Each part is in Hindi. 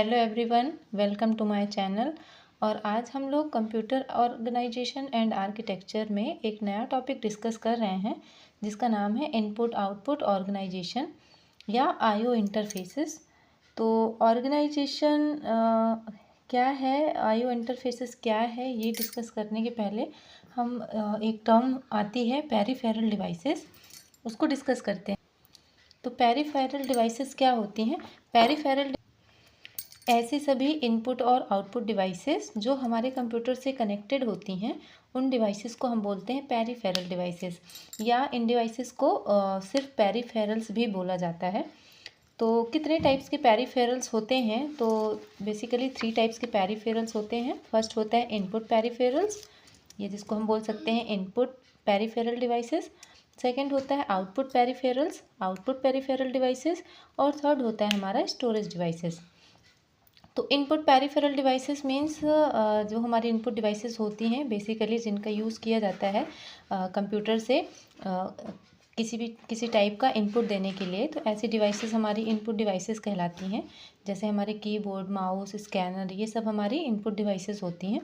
Hello everyone, welcome to my channel. और आज हम लोग कंप्यूटर ऑर्गेनाइजेशन एंड आर्किटेक्चर में एक नया टॉपिक डिस्कस कर रहे हैं जिसका नाम है इनपुट आउटपुट ऑर्गेनाइजेशन या आईओ इंटरफेसेस। तो ऑर्गेनाइजेशन क्या है, आईओ इंटरफेसेस क्या है, ये डिस्कस करने के पहले हम एक टर्म आती है पेरिफेरल डिवाइसेस, उसको डिस्कस करते हैं। तो पेरिफेरल डिवाइसेस क्या होती हैं? पेरिफेरल ऐसे सभी इनपुट और आउटपुट डिवाइसेस जो हमारे कंप्यूटर से कनेक्टेड होती हैं, उन डिवाइसेस को हम बोलते हैं पेरिफेरल डिवाइसेस, या इन डिवाइसेस को सिर्फ पेरिफेरल्स भी बोला जाता है। तो कितने टाइप्स के पेरिफेरल्स होते हैं? तो बेसिकली 3 टाइप्स के पेरिफेरल्स होते हैं। फर्स्ट होता है इनपुट पेरिफेरल्स, ये जिसको हम बोल सकते हैं इनपुट पेरिफेरल डिवाइसेस। सेकेंड होता है output peripherals, output peripheral devices. और थर्ड होता है हमारा स्टोरेज डिवाइसेस। तो इनपुट पेरिफेरल डिवाइसेस मीन्स जो हमारी इनपुट डिवाइसेस होती हैं बेसिकली जिनका यूज़ किया जाता है कंप्यूटर से किसी टाइप का इनपुट देने के लिए। तो ऐसी डिवाइसेस हमारी इनपुट डिवाइसेस कहलाती हैं। जैसे हमारे कीबोर्ड, माउस, स्कैनर, ये सब हमारी इनपुट डिवाइसेस होती हैं।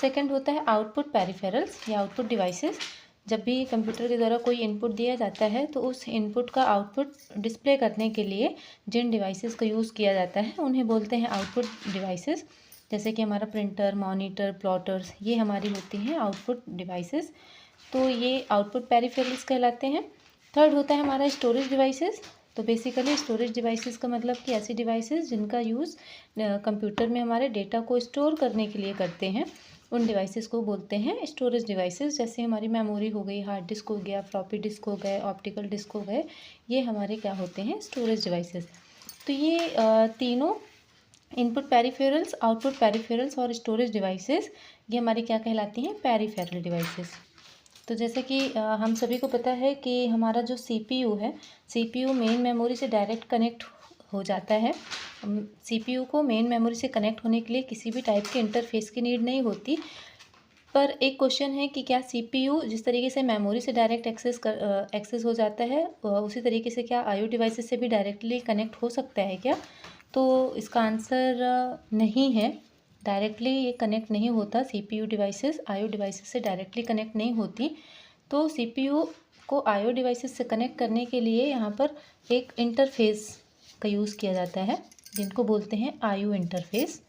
सेकंड होता है आउटपुट पेरिफेरल्स या आउटपुट डिवाइसेस। जब भी कंप्यूटर के द्वारा कोई इनपुट दिया जाता है तो उस इनपुट का आउटपुट डिस्प्ले करने के लिए जिन डिवाइसेस का यूज़ किया जाता है उन्हें बोलते हैं आउटपुट डिवाइसेस। जैसे कि हमारा प्रिंटर, मॉनिटर, प्लॉटर्स, ये हमारी होती हैं आउटपुट डिवाइसेस। तो ये आउटपुट पेरिफेरल्स कहलाते हैं। थर्ड होता है हमारा स्टोरेज डिवाइसेस। तो बेसिकली स्टोरेज डिवाइसेस का मतलब कि ऐसी डिवाइसेस जिनका यूज़ कंप्यूटर में हमारे डेटा को स्टोर करने के लिए करते हैं, उन डिवाइसेस को बोलते हैं स्टोरेज डिवाइसेस। जैसे हमारी मेमोरी हो गई, हार्ड डिस्क हो गया, फ्लॉपी डिस्क हो गए, ऑप्टिकल डिस्क हो गए, ये हमारे क्या होते हैं? Storage devices. तो ये तीनों इनपुट पेरिफेरल्स, आउटपुट पेरिफेरल्स और स्टोरेज डिवाइसेस, ये हमारी क्या कहलाती हैं? Peripheral devices. तो जैसे कि हम सभी को पता है कि हमारा जो सीपीयू है, सीपीयू मेन मेमोरी से डायरेक्ट कनेक्ट हो जाता है। सीपीयू को मेन मेमोरी से कनेक्ट होने के लिए किसी भी टाइप के इंटरफेस की नीड नहीं होती। पर एक क्वेश्चन है कि क्या सीपीयू जिस तरीके से मेमोरी से डायरेक्ट एक्सेस हो जाता है उसी तरीके से क्या आईओ डिवाइसेस से भी डायरेक्टली कनेक्ट हो सकता है क्या? तो इसका आंसर नहीं है। डायरेक्टली ये कनेक्ट नहीं होता। सीपीयू डिवाइसेस आईओ डिवाइसेस से डायरेक्टली कनेक्ट नहीं होती। तो सीपीयू को आईओ डिवाइसेस से कनेक्ट करने के लिए यहाँ पर एक इंटरफेस का यूज़ किया जाता है जिनको बोलते हैं आईओ इंटरफेस।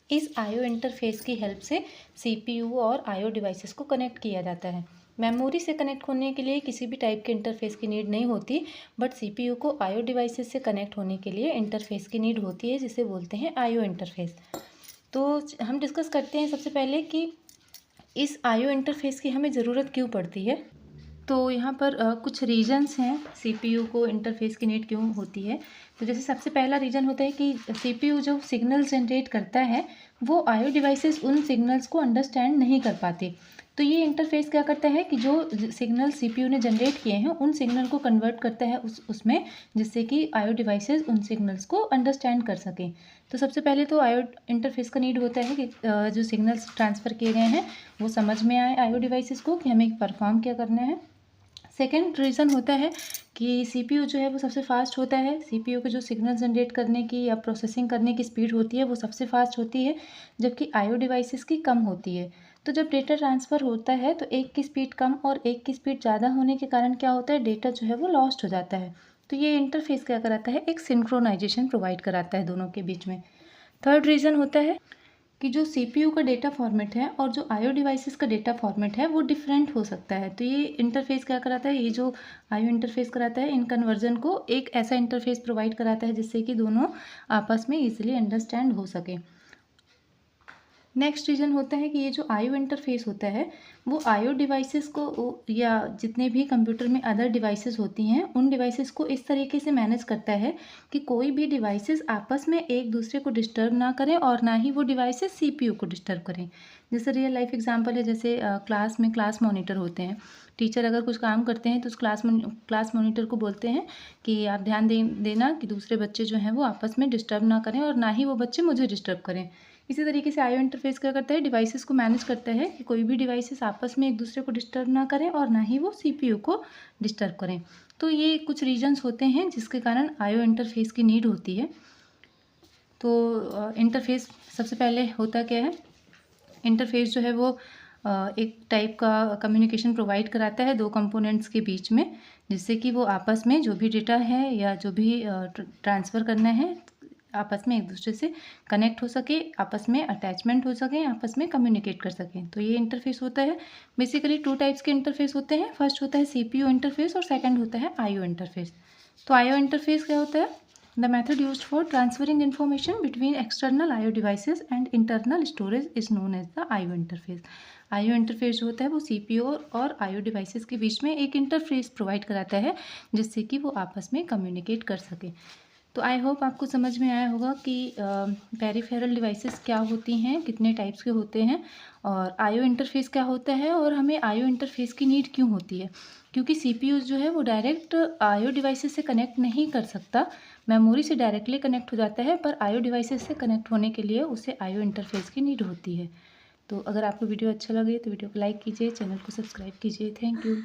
इस आईओ इंटरफेस की हेल्प से सीपीयू और आईओ डिवाइसेस को कनेक्ट किया जाता है। मेमोरी से कनेक्ट होने के लिए किसी भी टाइप के इंटरफेस की नीड नहीं होती, बट सीपीयू को आईओ डिवाइसेस से कनेक्ट होने के लिए इंटरफेस की नीड होती है जिसे बोलते हैं आईओ इंटरफेस। तो हम डिस्कस करते हैं सबसे पहले कि इस आईओ इंटरफेस की हमें ज़रूरत क्यों पड़ती है। तो यहाँ पर कुछ रीजन्स हैं सीपीयू को इंटरफेस की नीड क्यों होती है। तो जैसे सबसे पहला रीज़न होता है कि सीपीयू जो सिग्नल्स जनरेट करता है वो आईओ डिवाइसेस उन सिग्नल्स को अंडरस्टैंड नहीं कर पाते। तो ये इंटरफेस क्या करता है कि जो सिग्नल सीपीयू ने जनरेट किए हैं उन सिग्नल को कन्वर्ट करता है उसमें, जिससे कि आईओ डिवाइसेस उन सिग्नल्स को अंडरस्टैंड कर सकें। तो सबसे पहले तो आईओ इंटरफेस का नीड होता है कि जो सिग्नल्स ट्रांसफ़र किए गए हैं वो समझ में आए आईओ डिवाइसेस को कि हमें परफॉर्म क्या करना है। सेकेंड रीज़न होता है कि सीपीयू जो है वो सबसे फास्ट होता है। सीपीयू के जो सिग्नल जनरेट करने की या प्रोसेसिंग करने की स्पीड होती है वो सबसे फास्ट होती है, जबकि आईओ डिवाइसेस की कम होती है। तो जब डेटा ट्रांसफ़र होता है तो एक की स्पीड कम और एक की स्पीड ज़्यादा होने के कारण क्या होता है? डेटा जो है वो लॉस्ट हो जाता है। तो ये इंटरफेस क्या कराता है? एक सिंक्रोनाइजेशन प्रोवाइड कराता है दोनों के बीच में। थर्ड रीज़न होता है कि जो सीपीयू का डेटा फॉर्मेट है और जो आईओ डिवाइसेस का डेटा फॉर्मेट है वो डिफरेंट हो सकता है। तो ये इंटरफेस क्या कराता है? ये जो आईओ इंटरफेस कराता है इन कन्वर्जन को एक ऐसा इंटरफेस प्रोवाइड कराता है जिससे कि दोनों आपस में ईजिली अंडरस्टैंड हो सके। नेक्स्ट रीज़न होता है कि ये जो आईओ इंटरफेस होता है वो आईओ डिवाइसेस को या जितने भी कंप्यूटर में अदर डिवाइसेस होती हैं उन डिवाइसेस को इस तरीके से मैनेज करता है कि कोई भी डिवाइसेस आपस में एक दूसरे को डिस्टर्ब ना करें और ना ही वो डिवाइसेस सीपीयू को डिस्टर्ब करें। जैसे रियल लाइफ एग्जांपल है, जैसे क्लास में क्लास मॉनिटर होते हैं। टीचर अगर कुछ काम करते हैं तो उस क्लास मॉनिटर को बोलते हैं कि आप ध्यान देना कि दूसरे बच्चे जो हैं वो आपस में डिस्टर्ब ना करें और ना ही वो बच्चे मुझे डिस्टर्ब करें। इसी तरीके से आईओ इंटरफेस क्या करता है? डिवाइसेस को मैनेज करता है कि कोई भी डिवाइसेस आपस में एक दूसरे को डिस्टर्ब ना करें और ना ही वो सीपीयू को डिस्टर्ब करें। तो ये कुछ रीजन्स होते हैं जिसके कारण आईओ इंटरफेस की नीड होती है। तो इंटरफेस सबसे पहले होता क्या है, इंटरफेस जो है वो एक टाइप का कम्युनिकेशन प्रोवाइड कराता है दो कंपोनेंट्स के बीच में, जिससे कि वो आपस में जो भी डेटा है या जो भी ट्रांसफ़र करना है आपस में एक दूसरे से कनेक्ट हो सके, आपस में अटैचमेंट हो सके, आपस में कम्युनिकेट कर सकें। तो ये इंटरफेस होता है। बेसिकली 2 टाइप्स के इंटरफेस होते हैं। फर्स्ट होता है सीपीयू इंटरफेस और सेकंड होता है आईओ इंटरफेस। तो आईओ इंटरफेस क्या होता है? The method used for transferring information between external IO devices and internal storage is known as the IO interface. IO interface जो होता है वो सीपीयू और आईओ डिवाइसेस के बीच में एक इंटरफेस प्रोवाइड कराता है, जिससे कि वो आपस में कम्युनिकेट कर सके। तो आई होप आपको समझ में आया होगा कि पेरिफेरल डिवाइसेस क्या होती हैं, कितने टाइप्स के होते हैं, और आईओ इंटरफेस क्या होता है, और हमें आईओ इंटरफेस की नीड क्यों होती है। क्योंकि सीपीयू जो है वो डायरेक्ट आईओ डिवाइसेस से कनेक्ट नहीं कर सकता, मेमोरी से डायरेक्टली कनेक्ट हो जाता है, पर आईओ डिवाइसेस से कनेक्ट होने के लिए उसे आईओ इंटरफेस की नीड होती है। तो अगर आपको वीडियो अच्छा लगे तो वीडियो को लाइक कीजिए, चैनल को सब्सक्राइब कीजिए। Thank you.